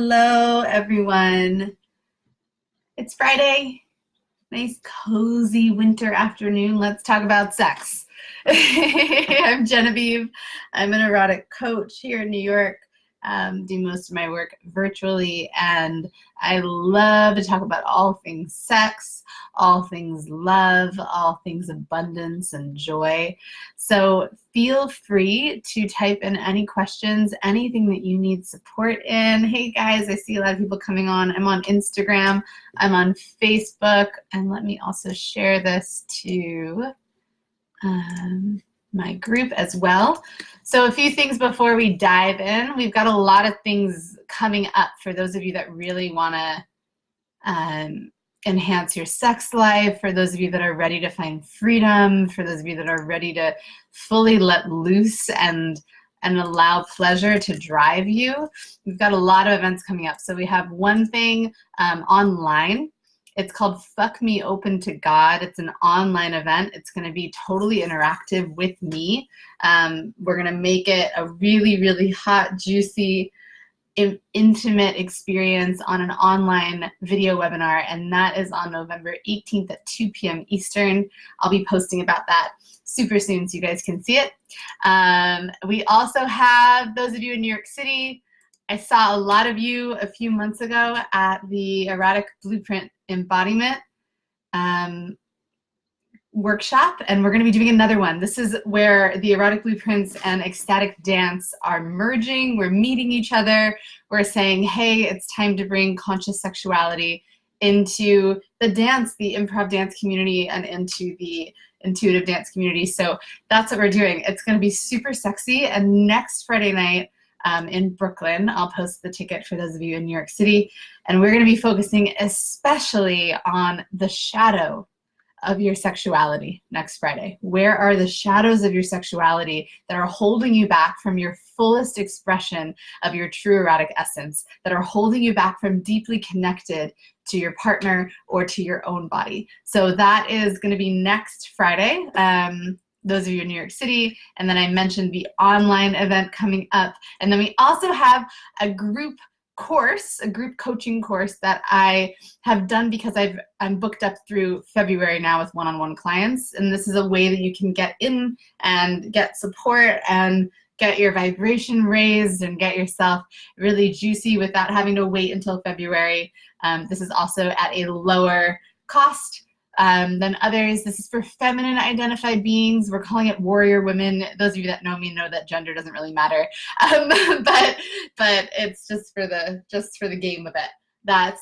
Hello, everyone. It's Friday. Nice, cozy winter afternoon. Let's talk about sex. I'm Genevieve. I'm an erotic coach here in New York. Do most of my work virtually, and I love to talk about all things sex, all things love, all things abundance and joy. So feel free to type in any questions, anything that you need support in. Hey guys, I see a lot of people coming on. I'm on Instagram, I'm on Facebook, and let me also share this to my group as well. So a few things before we dive in. We've got a lot of things coming up for those of you that really want to enhance your sex life, for those of you that are ready to find freedom, for those of you that are ready to fully let loose and allow pleasure to drive you. We've got a lot of events coming up. So we have one thing online. It's called Fuck Me Open to God. It's an online event. It's going to be totally interactive with me. We're going to make it a really, really hot, juicy, intimate experience on an online video webinar, and that is on November 18th at 2 p.m. Eastern. I'll be posting about that super soon so you guys can see it. We also have those of you in New York City. I saw a lot of you a few months ago at the Erotic Blueprint Embodiment workshop, and we're going to be doing another one. This is where the erotic blueprints and ecstatic dance are merging. We're meeting each other. We're saying, hey, it's time to bring conscious sexuality into the dance, the improv dance community, and into the intuitive dance community. So that's what we're doing. It's going to be super sexy. And next Friday night in Brooklyn, I'll post the ticket for those of you in New York City. And we're going to be focusing especially on the shadow of your sexuality next Friday. Where are the shadows of your sexuality that are holding you back from your fullest expression of your true erotic essence, that are holding you back from deeply connected to your partner or to your own body? So that is going to be next Friday. Those of you in New York City, and then I mentioned the online event coming up. And then we also have a group course, a group coaching course that I have done because I'm booked up through February now with one-on-one clients. And this is a way that you can get in and get support and get your vibration raised and get yourself really juicy without having to wait until February. This is also at a lower cost than others. This is for feminine identified beings. We're calling it warrior women. Those of you that know me know that gender doesn't really matter, but it's just for the game of it. That's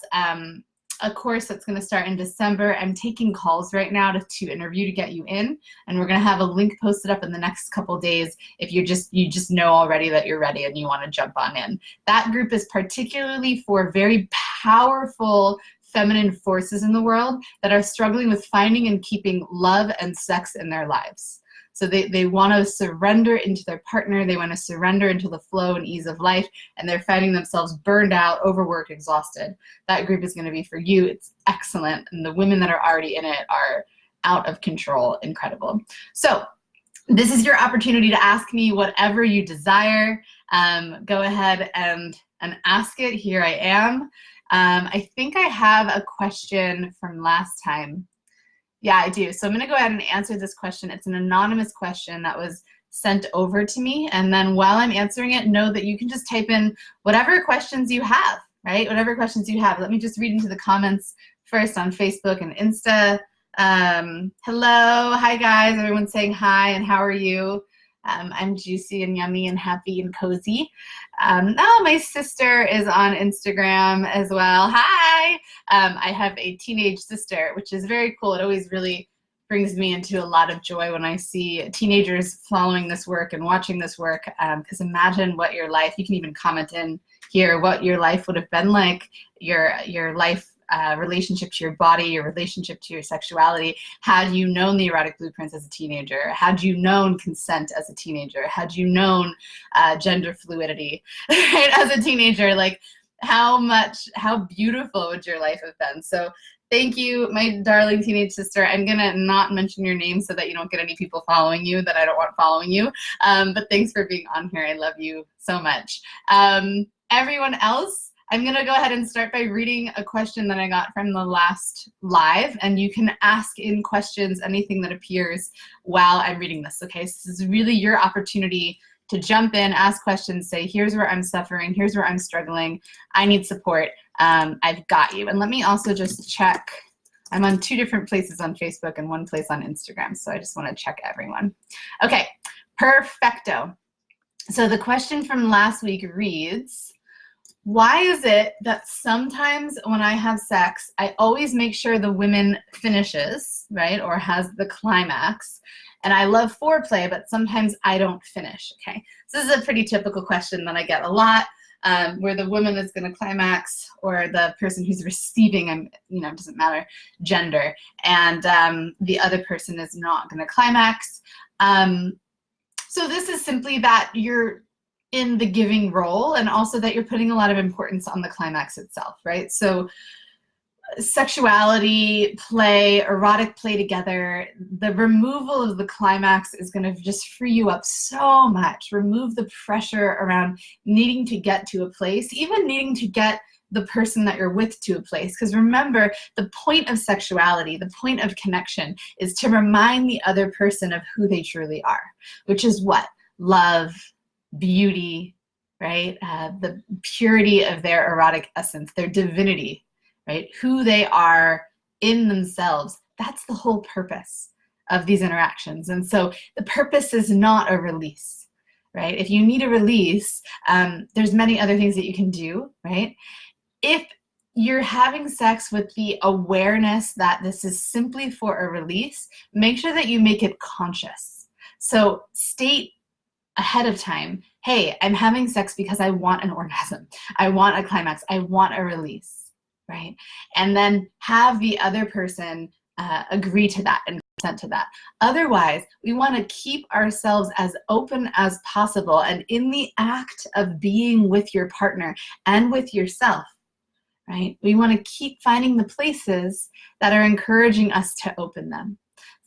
a course that's going to start in December. I'm taking calls right now to interview to get you in, and we're going to have a link posted up in the next couple days if you just know already that you're ready and you want to jump on in. That group is particularly for very powerful feminine forces in the world that are struggling with finding and keeping love and sex in their lives. So they want to surrender into their partner, they want to surrender into the flow and ease of life, and they're finding themselves burned out, overworked, exhausted. That group is going to be for you. It's excellent, and the women that are already in it are out of control, incredible. So this is your opportunity to ask me whatever you desire. Go ahead and ask it. Here I am. I think I have a question from last time. Yeah, I do. So I'm going to go ahead and answer this question. It's an anonymous question that was sent over to me. And then while I'm answering it, know that you can just type in whatever questions you have, right? Whatever questions you have. Let me just read into the comments first on Facebook and Insta. Hello. Hi, guys. Everyone's saying hi, and how are you? I'm juicy and yummy and happy and cozy. Oh, my sister is on Instagram as well. Hi. I have a teenage sister, which is very cool. It always really brings me into a lot of joy when I see teenagers following this work and watching this work. Because imagine what your life, you can even comment in here, what your life would have been like, your life relationship to your body, your relationship to your sexuality. Had you known the erotic blueprints as a teenager? Had you known consent as a teenager? Had you known gender fluidity right, as a teenager? Like how beautiful would your life have been? So thank you, my darling teenage sister. I'm gonna not mention your name so that you don't get any people following you that I don't want following you. But thanks for being on here. I love you so much. Everyone else, I'm gonna go ahead and start by reading a question that I got from the last live, and you can ask in questions anything that appears while I'm reading this, okay? So this is really your opportunity to jump in, ask questions, say, here's where I'm suffering, here's where I'm struggling, I need support, I've got you. And let me also just check, I'm on 2 different places on Facebook and 1 place on Instagram, so I just wanna check everyone. Okay, perfecto. So the question from last week reads, why is it that sometimes when I have sex, I always make sure the woman finishes, right, or has the climax, and I love foreplay, but sometimes I don't finish, okay? So this is a pretty typical question that I get a lot, where the woman is gonna climax, or the person who's receiving, you know, doesn't matter, gender, and the other person is not gonna climax. So this is simply that you're in the giving role, and also that you're putting a lot of importance on the climax itself, right? So sexuality, play, erotic play together, the removal of the climax is gonna just free you up so much. Remove the pressure around needing to get to a place, even needing to get the person that you're with to a place. Because remember, the point of sexuality, the point of connection, is to remind the other person of who they truly are, which is what? Love, beauty, right? The purity of their erotic essence, their divinity, right? Who they are in themselves. That's the whole purpose of these interactions. And so the purpose is not a release, right? If you need a release, there's many other things that you can do, right? If you're having sex with the awareness that this is simply for a release, make sure that you make it conscious. So state ahead of time, hey, I'm having sex because I want an orgasm. I want a climax. I want a release, right? And then have the other person agree to that and consent to that. Otherwise, we want to keep ourselves as open as possible, and in the act of being with your partner and with yourself, right? We want to keep finding the places that are encouraging us to open them.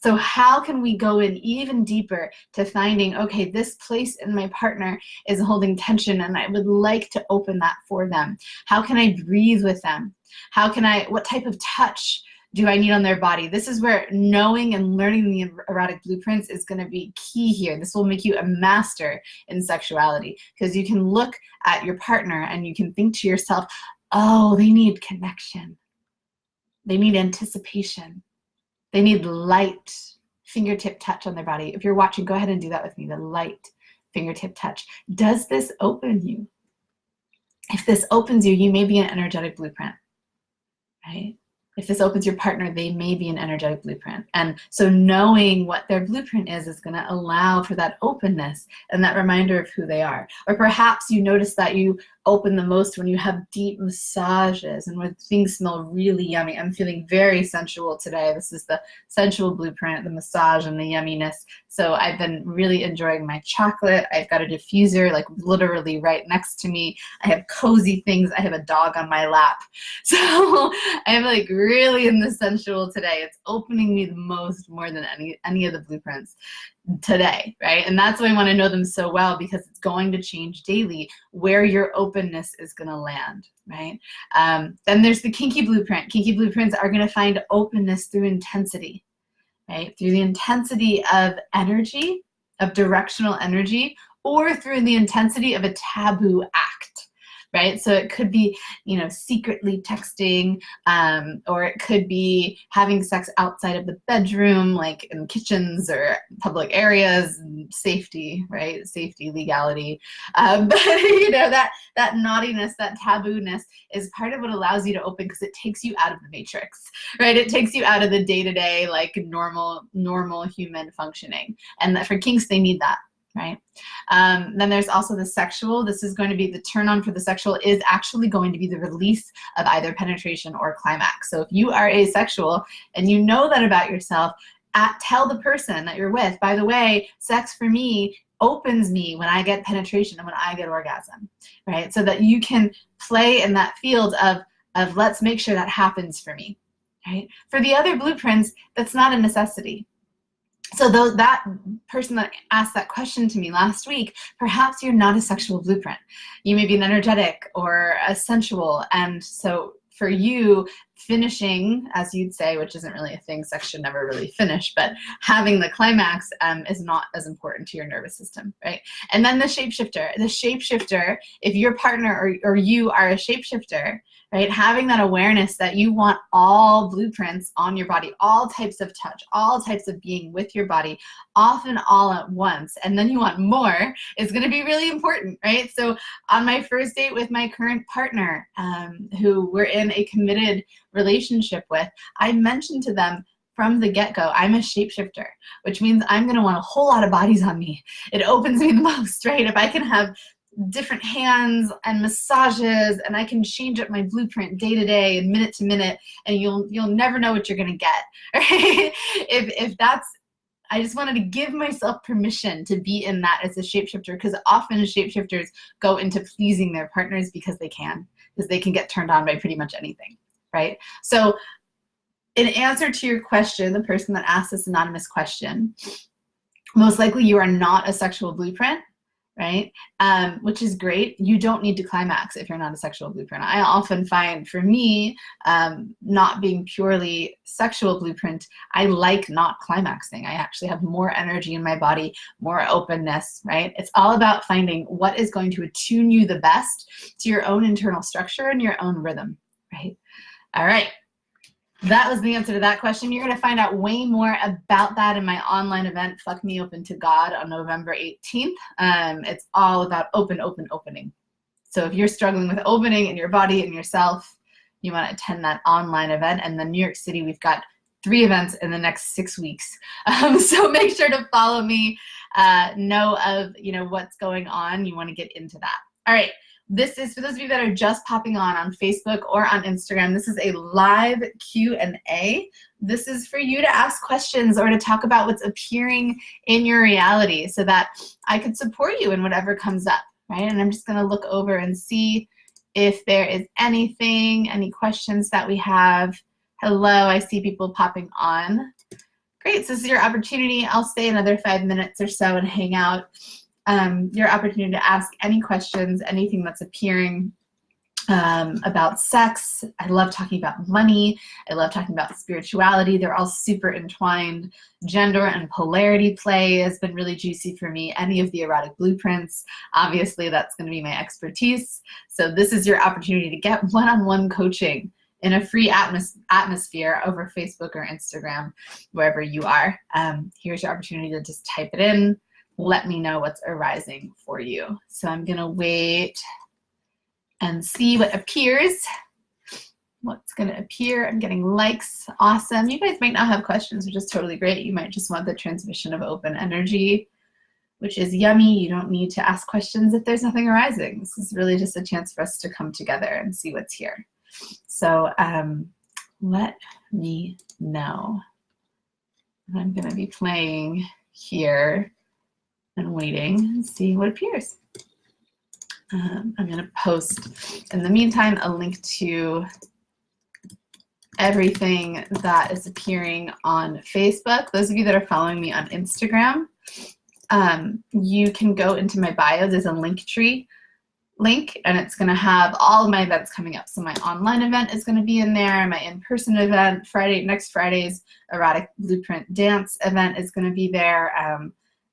So how can we go in even deeper to finding, okay, this place in my partner is holding tension and I would like to open that for them. How can I breathe with them? What type of touch do I need on their body? This is where knowing and learning the erotic blueprints is going to be key here. This will make you a master in sexuality, because you can look at your partner and you can think to yourself, oh, they need connection. They need anticipation. They need light fingertip touch on their body. If you're watching, go ahead and do that with me, the light fingertip touch. Does this open you? If this opens you, you may be an energetic blueprint, right? If this opens your partner, they may be an energetic blueprint. And so knowing what their blueprint is going to allow for that openness and that reminder of who they are. Or perhaps you notice that you open the most when you have deep massages and when things smell really yummy. I'm feeling very sensual today. This is the sensual blueprint, the massage and the yumminess. So I've been really enjoying my chocolate. I've got a diffuser like literally right next to me. I have cozy things. I have a dog on my lap. So I'm like really in the sensual today. It's opening me the most, more than any of the blueprints today, right? And that's why I want to know them so well, because it's going to change daily where your openness is going to land, right? Then there's the kinky blueprint. Kinky blueprints are going to find openness through intensity, right? Through the intensity of energy, of directional energy, or through the intensity of a taboo act, right? So it could be, you know, secretly texting, or it could be having sex outside of the bedroom, like in kitchens or public areas, and safety, right? Safety, legality. But you know, that naughtiness, that taboo-ness is part of what allows you to open, because it takes you out of the matrix, right? It takes you out of the day-to-day, like normal human functioning. And that for kinks, they need that. Right? Then there's also the sexual. This is going to be the turn on for the sexual is actually going to be the release of either penetration or climax. So if you are asexual and you know that about yourself, tell the person that you're with, by the way, sex for me opens me when I get penetration and when I get orgasm, right? So that you can play in that field of let's make sure that happens for me, right? For the other blueprints, that's not a necessity. So that person that asked that question to me last week, perhaps you're not a sexual blueprint. You may be an energetic or a sensual. And so for you, finishing, as you'd say, which isn't really a thing, sex should never really finish, but having the climax is not as important to your nervous system, right? And then the shapeshifter. The shapeshifter, if your partner or you are a shapeshifter, right? Having that awareness that you want all blueprints on your body, all types of touch, all types of being with your body, often all at once, and then you want more, is going to be really important, right? So on my first date with my current partner, who we're in a committed relationship with, I mentioned to them from the get-go, I'm a shapeshifter, which means I'm going to want a whole lot of bodies on me. It opens me the most, right? If I can have different hands and massages, and I can change up my blueprint day to day and minute to minute, and you'll never know what you're gonna get, right? If that's, I just wanted to give myself permission to be in that as a shapeshifter, because often shapeshifters go into pleasing their partners because they can get turned on by pretty much anything, right? So in answer to your question, the person that asked this anonymous question, most likely you are not a sexual blueprint, right? Which is great. You don't need to climax if you're not a sexual blueprint. I often find, for me, not being purely sexual blueprint, I like not climaxing. I actually have more energy in my body, more openness, right? It's all about finding what is going to attune you the best to your own internal structure and your own rhythm, right? All right. That was the answer to that question. You're going to find out way more about that in my online event, Fuck Me Open to God, on November 18th. It's all about opening. So if you're struggling with opening in your body and yourself, you want to attend that online event. And then New York City, we've got 3 events in the next 6 weeks. So make sure to follow me, know of what's going on. You want to get into that. All right. This is, for those of you that are just popping on Facebook or on Instagram, this is a live Q&A. This is for you to ask questions or to talk about what's appearing in your reality so that I could support you in whatever comes up, right? And I'm just gonna look over and see if there is anything, any questions that we have. Hello, I see people popping on. Great, so this is your opportunity. I'll stay another 5 minutes or so and hang out. Your opportunity to ask any questions, anything that's appearing about sex. I love talking about money. I love talking about spirituality. They're all super entwined. Gender and polarity play has been really juicy for me. Any of the erotic blueprints, obviously that's going to be my expertise. So this is your opportunity to get one-on-one coaching in a free atmosphere over Facebook or Instagram, wherever you are. Here's your opportunity to just type it in. Let me know what's arising for you. So I'm gonna wait and see what appears. What's gonna appear? I'm getting likes. Awesome. You guys might not have questions, which is totally great. You might just want the transmission of open energy, which is yummy. You don't need to ask questions if there's nothing arising. This is really just a chance for us to come together and see what's here. So let me know. I'm gonna be playing here and waiting and see what appears. I'm going to post, in the meantime, a link to everything that is appearing on Facebook. Those of you that are following me on Instagram, you can go into my bio. There's a Linktree link, and it's going to have all of my events coming up. So my online event is going to be in there. My in-person event, next Friday's Erotic Blueprint Dance event is going to be there.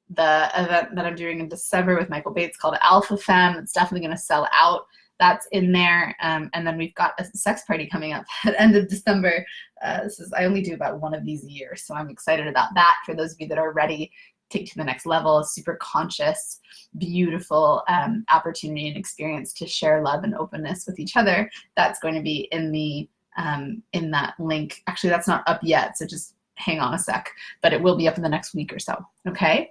The event that I'm doing in December with Michael Bates called Alpha Femme, it's definitely going to sell out. That's in there. And then we've got a sex party coming up at the end of December. I only do about one of these a year, so I'm excited about that. For those of you that are ready, take to the next level, a super conscious, beautiful opportunity and experience to share love and openness with each other. That's going to be in the in that link. Actually, that's not up yet, so just hang on a sec, but it will be up in the next week or so, okay?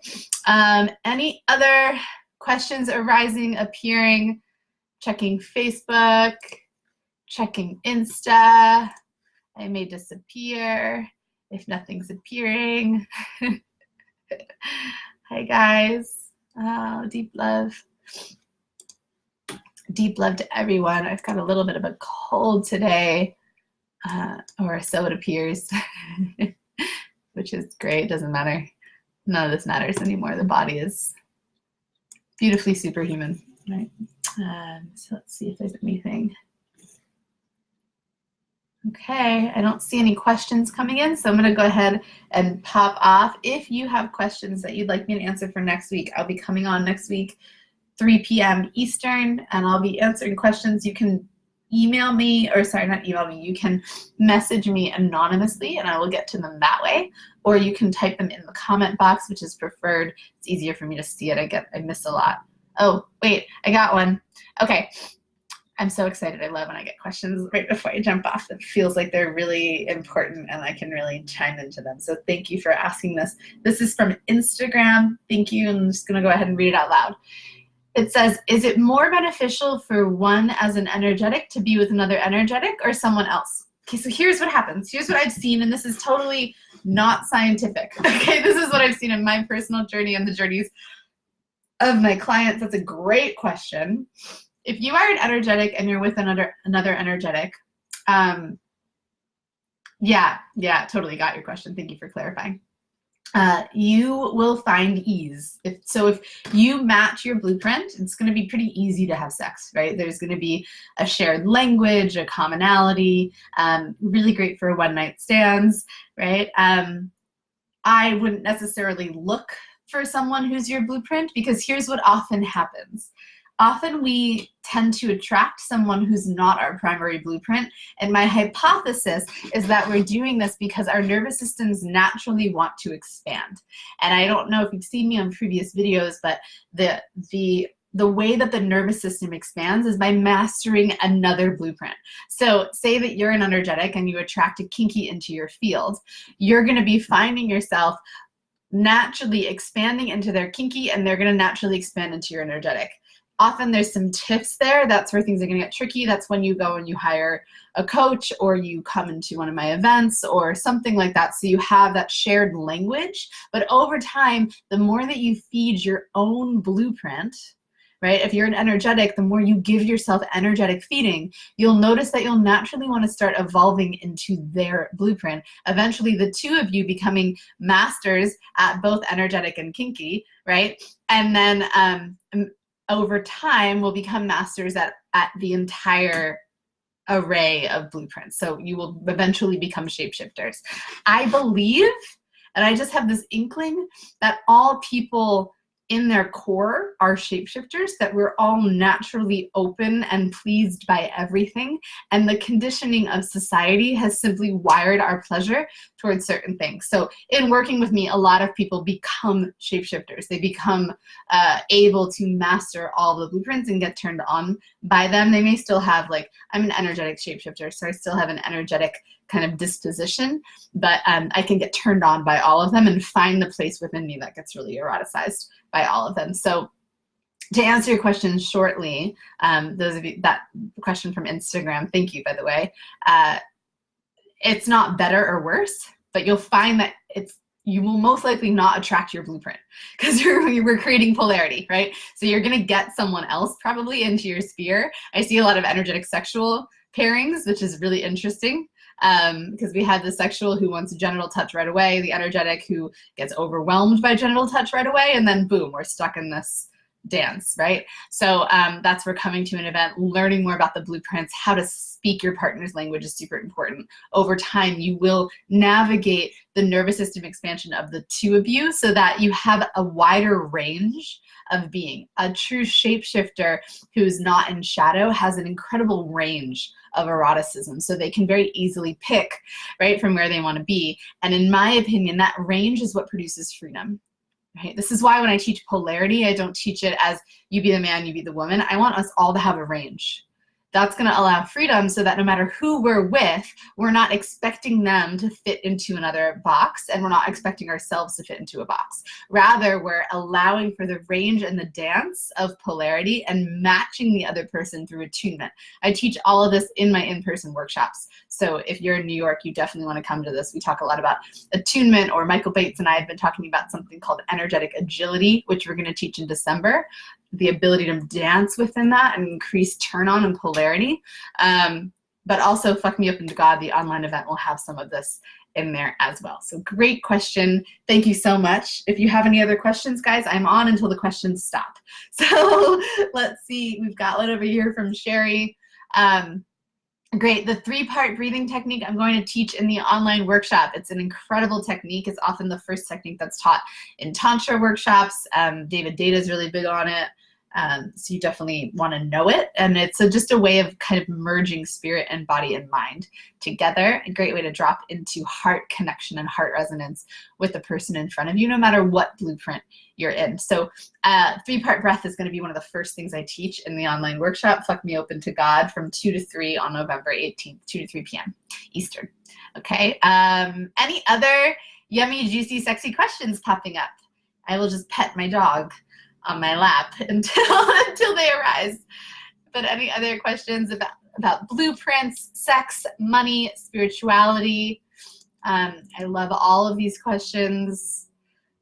Any other questions arising, appearing? Checking Facebook, checking Insta. I may disappear if nothing's appearing. Hi guys, oh, deep love. Deep love to everyone. I've got a little bit of a cold today, or so it appears. Which is great, doesn't matter. none of this matters anymore. The body is beautifully superhuman, right? So let's see if there's anything. Okay, I don't see any questions coming in, so I'm going to go ahead and pop off. If you have questions that you'd like me to answer for next week, I'll be coming on next week, 3 p.m. Eastern, and I'll be answering questions. You can email me, or sorry, not email me, you can message me anonymously and I will get to them that way, or you can type them in the comment box, which is preferred. It's easier for me to see it. I miss a lot. Oh, wait, I got one. Okay. I'm so excited. I love when I get questions right before I jump off. It feels like they're really important and I can really chime into them. So thank you for asking this. This is from Instagram. Thank you. I'm just going to go ahead and read it out loud. It says, is it more beneficial for one as an energetic to be with another energetic or someone else? Okay, so here's what happens. Here's what I've seen, and this is totally not scientific. Okay, this is what I've seen in my personal journey and the journeys of my clients. That's a great question. If you are an energetic and you're with another energetic, yeah, totally got your question. Thank you for clarifying. You will find ease. If you match your blueprint, it's going to be pretty easy to have sex, right? There's going to be a shared language, a commonality, really great for one-night stands, right? I wouldn't necessarily look for someone who's your blueprint, because here's what often happens. Often we tend to attract someone who's not our primary blueprint, and my hypothesis is that we're doing this because our nervous systems naturally want to expand. And I don't know if you've seen me on previous videos, but the way that the nervous system expands is by mastering another blueprint. So say that you're an energetic and you attract a kinky into your field, you're going to be finding yourself naturally expanding into their kinky, and they're going to naturally expand into your energetic. Often there's some tips there. That's where things are going to get tricky. That's when you go and you hire a coach, or you come into one of my events or something like that. So you have that shared language. But over time, the more that you feed your own blueprint, right? If you're an energetic, the more you give yourself energetic feeding, you'll notice that you'll naturally want to start evolving into their blueprint. Eventually, the two of you becoming masters at both energetic and kinky, right? And then over time, will become masters at the entire array of blueprints. So you will eventually become shapeshifters. I believe, and I just have this inkling, that all people in their core are shapeshifters, that we're all naturally open and pleased by everything, and the conditioning of society has simply wired our pleasure towards certain things. So in working with me, a lot of people become shapeshifters. They become able to master all the blueprints and get turned on by them. They may still have, like, I'm an energetic shapeshifter, so I still have an energetic kind of disposition, but I can get turned on by all of them and find the place within me that gets really eroticized by all of them. So to answer your question shortly, those of you, that question from Instagram, thank you, by the way, it's not better or worse, but you'll find that you will most likely not attract your blueprint, because we're creating polarity, right? So you're gonna get someone else probably into your sphere. I see a lot of energetic sexual pairings, which is really interesting. Because we had the sexual who wants genital touch right away, the energetic who gets overwhelmed by genital touch right away, and then boom, we're stuck in this dance, right? So that's where coming to an event, learning more about the blueprints, how to speak your partner's language is super important. Over time, you will navigate the nervous system expansion of the two of you so that you have a wider range of being. A true shapeshifter who's not in shadow has an incredible range of eroticism, so they can very easily pick, right, from where they want to be. And in my opinion, that range is what produces freedom. Right? This is why when I teach polarity, I don't teach it as you be the man, you be the woman. I want us all to have a range. That's going to allow freedom so that no matter who we're with, we're not expecting them to fit into another box, and we're not expecting ourselves to fit into a box. Rather, we're allowing for the range and the dance of polarity and matching the other person through attunement. I teach all of this in my in-person workshops. So if you're in New York, you definitely want to come to this. We talk a lot about attunement, or Michael Bates and I have been talking about something called energetic agility, which we're going to teach in December. The ability to dance within that and increase turn on and polarity. But also Fuck Me Open to God, the online event, will have some of this in there as well. So great question. Thank you so much. If you have any other questions, guys, I'm on until the questions stop. So let's see. We've got one over here from Sherry. Great. The 3-part breathing technique I'm going to teach in the online workshop. It's an incredible technique. It's often the first technique that's taught in Tantra workshops. David Data is really big on it. So you definitely want to know it. And it's just a way of kind of merging spirit and body and mind together. A great way to drop into heart connection and heart resonance with the person in front of you, no matter what blueprint you're in. So 3-part breath is going to be one of the first things I teach in the online workshop, Fuck Me Open to God, from 2 to 3 on November 18th, 2 to 3 p.m. Eastern. Okay. Any other yummy, juicy, sexy questions popping up? I will just pet my dog on my lap until they arise. But any other questions about blueprints, sex, money, spirituality? I love all of these questions.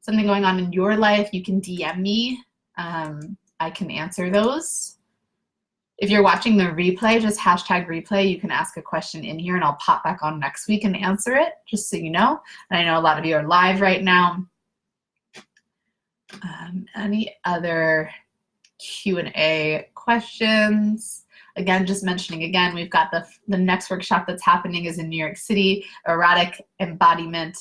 Something going on in your life, you can DM me. I can answer those. If you're watching the replay, just hashtag replay. You can ask a question in here and I'll pop back on next week and answer it, just so you know. And I know a lot of you are live right now. Any other Q&A questions? Again, just mentioning again, we've got the next workshop that's happening is in New York City, erotic embodiment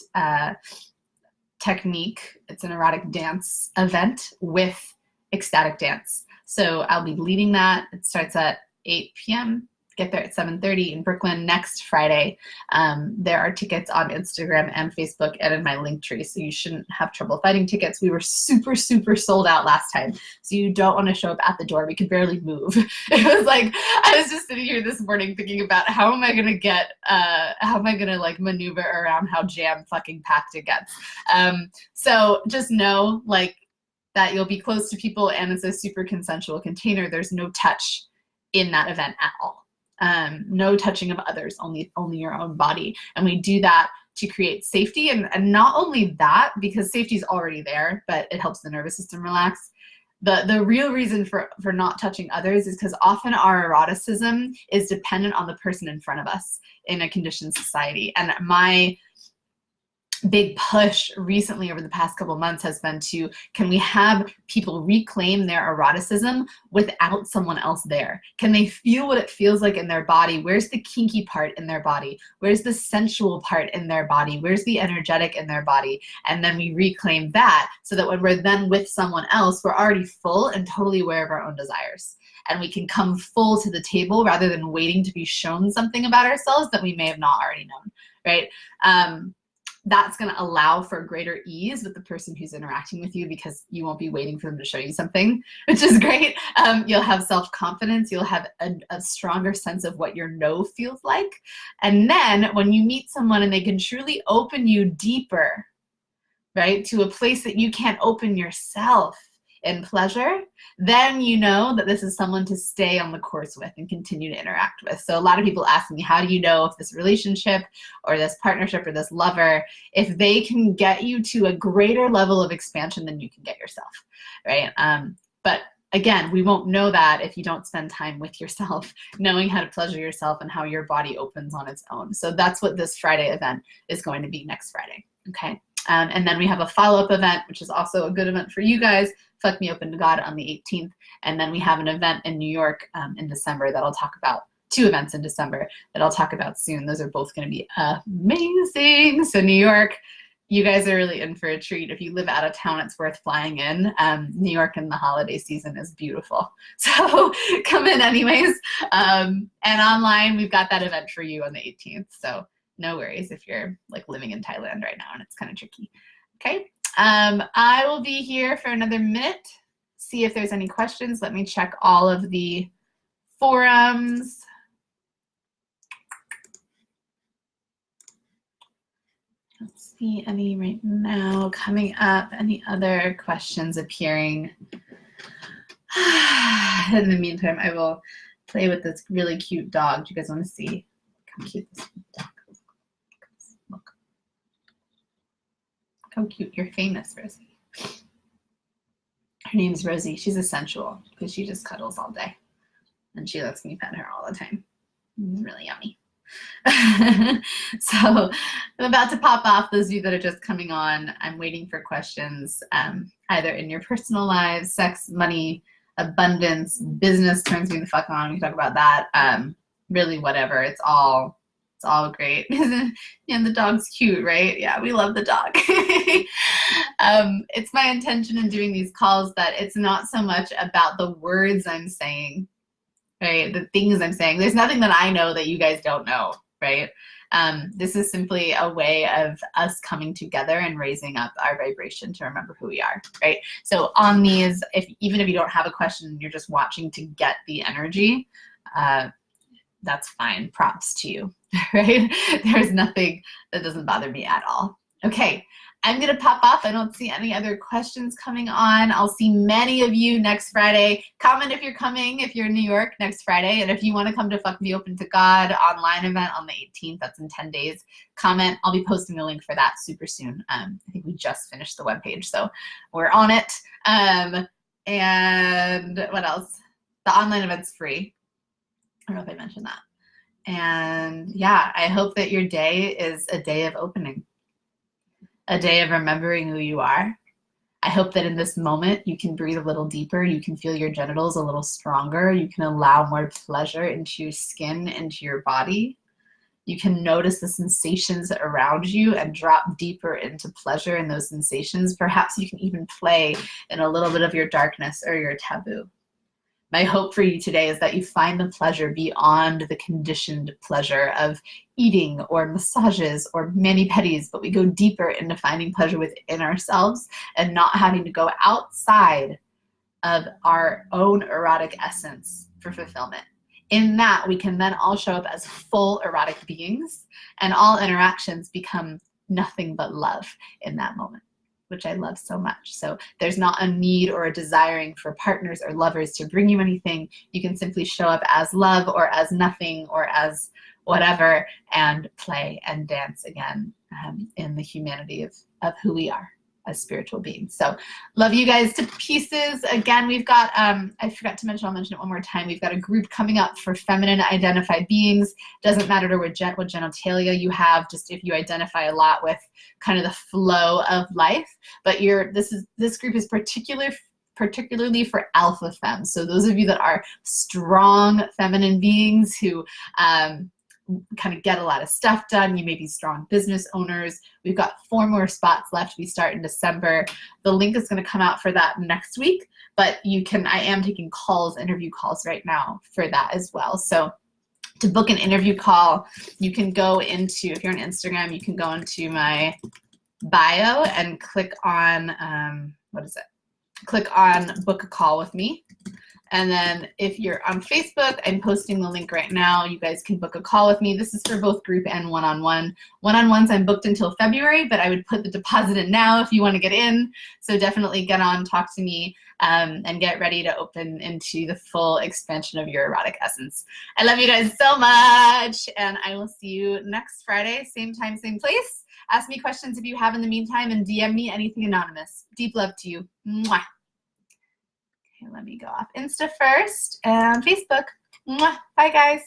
technique. It's an erotic dance event with ecstatic dance. So I'll be leading that. It starts at 8 p.m. Get there at 7:30 in Brooklyn next Friday. There are tickets on Instagram and Facebook and in my link tree, so you shouldn't have trouble finding tickets. We were super, super sold out last time, so you don't want to show up at the door. We could barely move. It was like, I was just sitting here this morning thinking about how am I gonna like maneuver around how jam fucking packed it gets. So just know like that you'll be close to people and it's a super consensual container. There's no touch in that event at all. No touching of others, only your own body. And we do that to create safety. And not only that, because safety is already there, but it helps the nervous system relax. The real reason for not touching others is because often our eroticism is dependent on the person in front of us in a conditioned society. And my big push recently over the past couple months has been to, can we have people reclaim their eroticism without someone else there? Can they feel what it feels like in their body? Where's the kinky part in their body? Where's the sensual part in their body? Where's the energetic in their body? And then we reclaim that so that when we're then with someone else, we're already full and totally aware of our own desires. And we can come full to the table rather than waiting to be shown something about ourselves that we may have not already known, right? That's going to allow for greater ease with the person who's interacting with you because you won't be waiting for them to show you something, which is great. You'll have self-confidence. You'll have a stronger sense of what your no feels like. And then when you meet someone and they can truly open you deeper, right, to a place that you can't open yourself in pleasure, then you know that this is someone to stay on the course with and continue to interact with. So a lot of people ask me, how do you know if this relationship or this partnership or this lover, if they can get you to a greater level of expansion than you can get yourself, right? But again, we won't know that if you don't spend time with yourself, knowing how to pleasure yourself and how your body opens on its own. So that's what this Friday event is going to be next Friday, okay? And then we have a follow-up event, which is also a good event for you guys, Fuck Me Open to God on the 18th. And then we have an event in New York in December that I'll talk about, 2 events in December that I'll talk about soon. Those are both gonna be amazing. So New York, you guys are really in for a treat. If you live out of town, it's worth flying in. New York in the holiday season is beautiful. So come in anyways. And online, we've got that event for you on the 18th. So no worries if you're like living in Thailand right now and it's kind of tricky. Okay, I will be here for another minute. See if there's any questions. Let me check all of the forums. I don't see any right now coming up. Any other questions appearing? In the meantime, I will play with this really cute dog. Do you guys want to see how cute this dog is? Look. How cute. You're famous, Rosie. Her name's Rosie. She's a sensual because she just cuddles all day. And she lets me pet her all the time. It's really yummy. So I'm about to pop off. Those of you that are just coming on, I'm waiting for questions, either in your personal lives, sex, money, abundance, business turns me the fuck on. We can talk about that. Really whatever. It's all great. And the dog's cute, right? Yeah, we love the dog. It's my intention in doing these calls that it's not so much about the words I'm saying, right? The things I'm saying. There's nothing that I know that you guys don't know, right? This is simply a way of us coming together and raising up our vibration to remember who we are, right? So on these, even if you don't have a question, you're just watching to get the energy, that's fine. Props to you, right? There's nothing that doesn't bother me at all. Okay, I'm gonna pop off. I don't see any other questions coming on. I'll see many of you next Friday. Comment if you're coming, if you're in New York next Friday. And if you wanna come to Fuck Me Open to God online event on the 18th, that's in 10 days, comment. I'll be posting a link for that super soon. I think we just finished the webpage, so we're on it. And what else? The online event's free. I don't know if I mentioned that. And yeah, I hope that your day is a day of opening, a day of remembering who you are. I hope that in this moment you can breathe a little deeper, you can feel your genitals a little stronger, you can allow more pleasure into your skin, into your body. You can notice the sensations around you and drop deeper into pleasure in those sensations. Perhaps you can even play in a little bit of your darkness or your taboo. My hope for you today is that you find the pleasure beyond the conditioned pleasure of eating or massages or mani-pedis, but we go deeper into finding pleasure within ourselves and not having to go outside of our own erotic essence for fulfillment. In that, we can then all show up as full erotic beings, and all interactions become nothing but love in that moment, which I love so much. So there's not a need or a desiring for partners or lovers to bring you anything. You can simply show up as love or as nothing or as whatever and play and dance again in the humanity of who we are as spiritual beings. So love you guys to pieces. Again, we've got, I forgot to mention, I'll mention it one more time. We've got a group coming up for feminine identified beings. Doesn't matter to what genitalia you have, just if you identify a lot with kind of the flow of life. But this group is particularly for alpha femmes. So those of you that are strong feminine beings who kind of get a lot of stuff done. You may be strong business owners. We've got 4 more spots left. We start in December. The link is going to come out for that next week, but I am taking interview calls right now for that as well. So to book an interview call, you can go into, if you're on Instagram, you can go into my bio and click on, click on book a call with me. And then if you're on Facebook, I'm posting the link right now. You guys can book a call with me. This is for both group and one-on-one. One-on-ones I'm booked until February, but I would put the deposit in now if you want to get in. So definitely get on, talk to me, and get ready to open into the full expansion of your erotic essence. I love you guys so much, and I will see you next Friday, same time, same place. Ask me questions if you have in the meantime, and DM me anything anonymous. Deep love to you. Mwah. Okay, let me go off Insta first and Facebook. Mwah. Bye, guys.